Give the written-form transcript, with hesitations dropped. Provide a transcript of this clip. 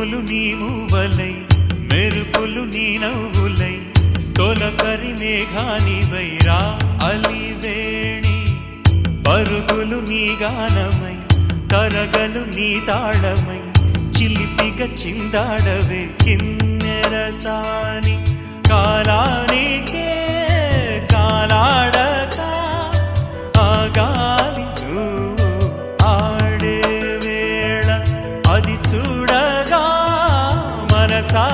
ఉరుములు నీ మూవలై మెరుపులు నీ నవ్వులై తొలకరి మేఘానివై రా అలివేణి పరుగులు నీ గానమై తరగలు నీ తాళమై చిలిపిగా చిందాడవే కిన్నెరసాని కాలానికే కాలాడక ఆగాలి నువ్వు ఆడే వేళ అది చూడగా మనసా